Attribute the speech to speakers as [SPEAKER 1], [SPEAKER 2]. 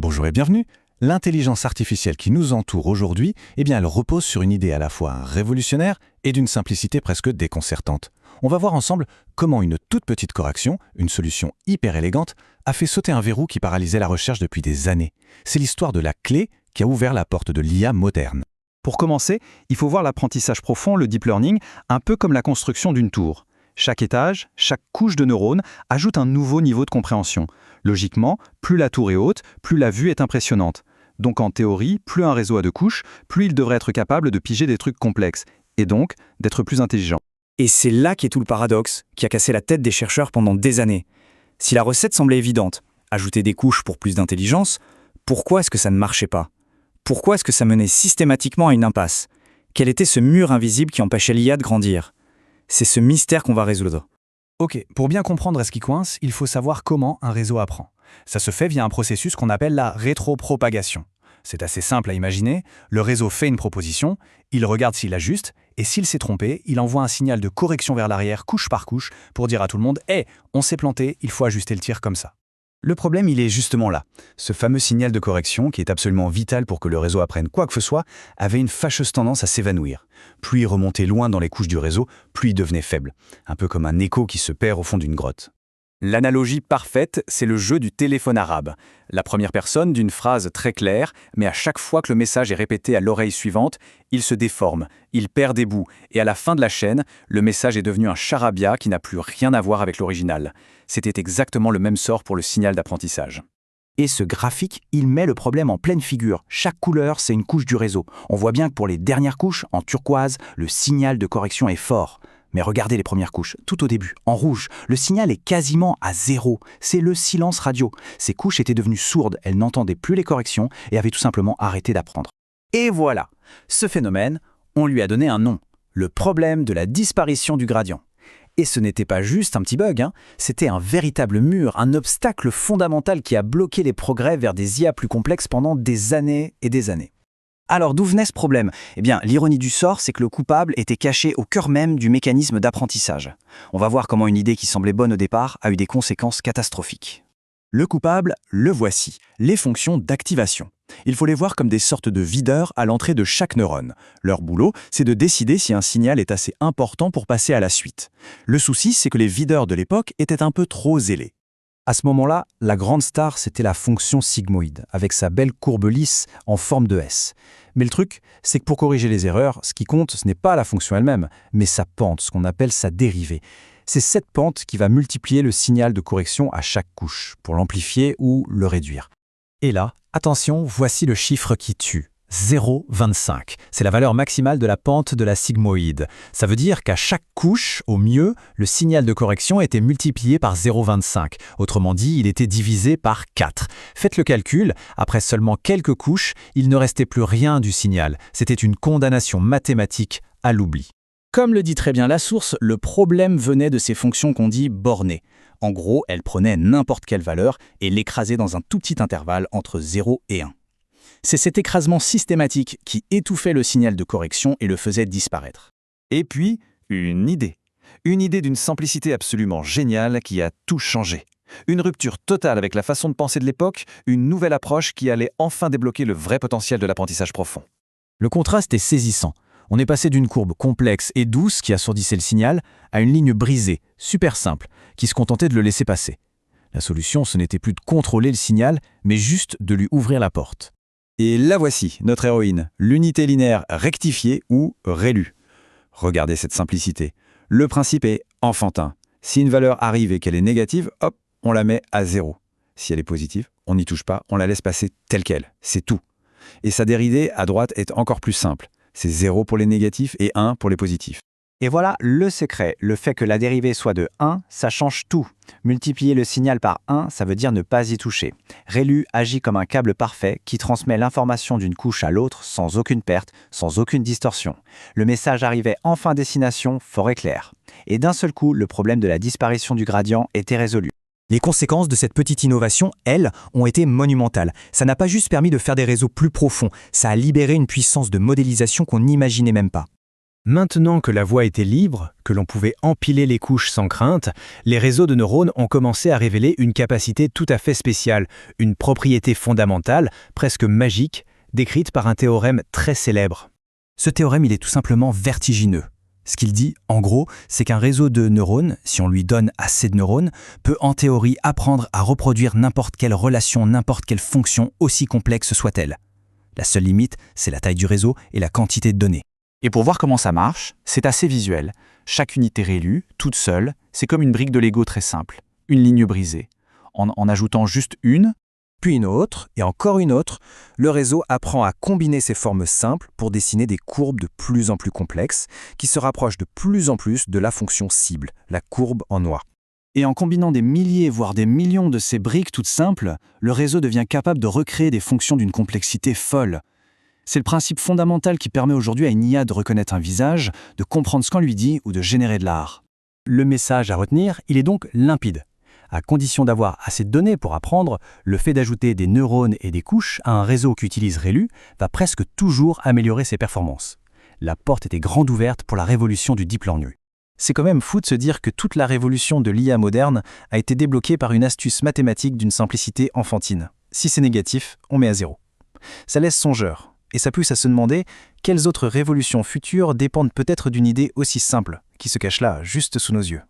[SPEAKER 1] Bonjour et bienvenue. L'intelligence artificielle qui nous entoure aujourd'hui, elle repose sur une idée à la fois révolutionnaire et d'une simplicité presque déconcertante. On va voir ensemble comment une toute petite correction, une solution hyper élégante, a fait sauter un verrou qui paralysait la recherche depuis des années. C'est l'histoire de la clé qui a ouvert la porte de l'IA moderne.
[SPEAKER 2] Pour commencer, il faut voir l'apprentissage profond, le deep learning, un peu comme la construction d'une tour. Chaque étage, chaque couche de neurones ajoute un nouveau niveau de compréhension. Logiquement, plus la tour est haute, plus la vue est impressionnante. Donc en théorie, plus un réseau a de couches, plus il devrait être capable de piger des trucs complexes, et donc d'être plus intelligent.
[SPEAKER 3] Et c'est là qu'est tout le paradoxe, qui a cassé la tête des chercheurs pendant des années. Si la recette semblait évidente, ajouter des couches pour plus d'intelligence, pourquoi est-ce que ça ne marchait pas? Pourquoi est-ce que ça menait systématiquement à une impasse? Quel était ce mur invisible qui empêchait l'IA de grandir? C'est ce mystère qu'on va résoudre.
[SPEAKER 4] Ok, pour bien comprendre ce qui coince, il faut savoir comment un réseau apprend. Ça se fait via un processus qu'on appelle la rétropropagation. C'est assez simple à imaginer, le réseau fait une proposition, il regarde s'il ajuste, et s'il s'est trompé, il envoie un signal de correction vers l'arrière, couche par couche, pour dire à tout le monde « Hey, on s'est planté, il faut ajuster le tir comme ça ».
[SPEAKER 2] Le problème, il est justement là. Ce fameux signal de correction, qui est absolument vital pour que le réseau apprenne quoi que ce soit, avait une fâcheuse tendance à s'évanouir. Plus il remontait loin dans les couches du réseau, plus il devenait faible. Un peu comme un écho qui se perd au fond d'une grotte.
[SPEAKER 3] L'analogie parfaite, c'est le jeu du téléphone arabe. La première personne d'une phrase très claire, mais à chaque fois que le message est répété à l'oreille suivante, il se déforme, il perd des bouts, et à la fin de la chaîne, le message est devenu un charabia qui n'a plus rien à voir avec l'original. C'était exactement le même sort pour le signal d'apprentissage.
[SPEAKER 5] Et ce graphique, il met le problème en pleine figure. Chaque couleur, c'est une couche du réseau. On voit bien que pour les dernières couches, en turquoise, le signal de correction est fort. Mais regardez les premières couches, tout au début, en rouge, le signal est quasiment à zéro. C'est le silence radio. Ces couches étaient devenues sourdes, elles n'entendaient plus les corrections et avaient tout simplement arrêté d'apprendre. Et voilà, ce phénomène, on lui a donné un nom, le problème de la disparition du gradient. Et ce n'était pas juste un petit bug, c'était un véritable mur, un obstacle fondamental qui a bloqué les progrès vers des IA plus complexes pendant des années et des années. Alors d'où venait ce problème? L'ironie du sort, c'est que le coupable était caché au cœur même du mécanisme d'apprentissage. On va voir comment une idée qui semblait bonne au départ a eu des conséquences catastrophiques. Le coupable, le voici, les fonctions d'activation. Il faut les voir comme des sortes de videurs à l'entrée de chaque neurone. Leur boulot, c'est de décider si un signal est assez important pour passer à la suite. Le souci, c'est que les videurs de l'époque étaient un peu trop zélés. À ce moment-là, la grande star, c'était la fonction sigmoïde, avec sa belle courbe lisse en forme de S. Mais le truc, c'est que pour corriger les erreurs, ce qui compte, ce n'est pas la fonction elle-même, mais sa pente, ce qu'on appelle sa dérivée. C'est cette pente qui va multiplier le signal de correction à chaque couche, pour l'amplifier ou le réduire. Et là, attention, voici le chiffre qui tue. 0,25. C'est la valeur maximale de la pente de la sigmoïde. Ça veut dire qu'à chaque couche, au mieux, le signal de correction était multiplié par 0,25. Autrement dit, il était divisé par 4. Faites le calcul, après seulement quelques couches, il ne restait plus rien du signal. C'était une condamnation mathématique à l'oubli. Comme le dit très bien la source, le problème venait de ces fonctions qu'on dit bornées. En gros, elles prenaient n'importe quelle valeur et l'écrasaient dans un tout petit intervalle entre 0 et 1. C'est cet écrasement systématique qui étouffait le signal de correction et le faisait disparaître.
[SPEAKER 2] Et puis, une idée. Une idée d'une simplicité absolument géniale qui a tout changé. Une rupture totale avec la façon de penser de l'époque, une nouvelle approche qui allait enfin débloquer le vrai potentiel de l'apprentissage profond.
[SPEAKER 4] Le contraste est saisissant. On est passé d'une courbe complexe et douce qui assourdissait le signal à une ligne brisée, super simple, qui se contentait de le laisser passer. La solution, ce n'était plus de contrôler le signal, mais juste de lui ouvrir la porte.
[SPEAKER 2] Et la voici, notre héroïne, l'unité linéaire rectifiée ou rélue. Regardez cette simplicité. Le principe est enfantin. Si une valeur arrive et qu'elle est négative, hop, on la met à 0. Si elle est positive, on n'y touche pas, on la laisse passer telle qu'elle. C'est tout. Et sa dérivée à droite est encore plus simple. C'est 0 pour les négatifs et 1 pour les positifs.
[SPEAKER 5] Et voilà le secret, le fait que la dérivée soit de 1, ça change tout. Multiplier le signal par 1, ça veut dire ne pas y toucher. ReLU agit comme un câble parfait qui transmet l'information d'une couche à l'autre sans aucune perte, sans aucune distorsion. Le message arrivait enfin à destination, fort et clair. Et d'un seul coup, le problème de la disparition du gradient était résolu.
[SPEAKER 3] Les conséquences de cette petite innovation, elles, ont été monumentales. Ça n'a pas juste permis de faire des réseaux plus profonds, ça a libéré une puissance de modélisation qu'on n'imaginait même pas.
[SPEAKER 6] Maintenant que la voie était libre, que l'on pouvait empiler les couches sans crainte, les réseaux de neurones ont commencé à révéler une capacité tout à fait spéciale, une propriété fondamentale, presque magique, décrite par un théorème très célèbre.
[SPEAKER 5] Ce théorème, il est tout simplement vertigineux. Ce qu'il dit, en gros, c'est qu'un réseau de neurones, si on lui donne assez de neurones, peut en théorie apprendre à reproduire n'importe quelle relation, n'importe quelle fonction, aussi complexe soit-elle. La seule limite, c'est la taille du réseau et la quantité de données.
[SPEAKER 3] Et pour voir comment ça marche, c'est assez visuel. Chaque unité rélue, toute seule, c'est comme une brique de Lego très simple, une ligne brisée. En ajoutant juste une,
[SPEAKER 7] puis une autre, et encore une autre, le réseau apprend à combiner ces formes simples pour dessiner des courbes de plus en plus complexes, qui se rapprochent de plus en plus de la fonction cible, la courbe en noir.
[SPEAKER 4] Et en combinant des milliers, voire des millions de ces briques toutes simples, le réseau devient capable de recréer des fonctions d'une complexité folle. C'est le principe fondamental qui permet aujourd'hui à une IA de reconnaître un visage, de comprendre ce qu'on lui dit ou de générer de l'art. Le message à retenir, il est donc limpide. À condition d'avoir assez de données pour apprendre, le fait d'ajouter des neurones et des couches à un réseau qu'utilise ReLU va presque toujours améliorer ses performances. La porte était grande ouverte pour la révolution du deep learning.
[SPEAKER 3] c'est quand même fou de se dire que toute la révolution de l'IA moderne a été débloquée par une astuce mathématique d'une simplicité enfantine. Si c'est négatif, on met à 0. Ça laisse songeur. Et ça pousse à se demander quelles autres révolutions futures dépendent peut-être d'une idée aussi simple, qui se cache là, juste sous nos yeux.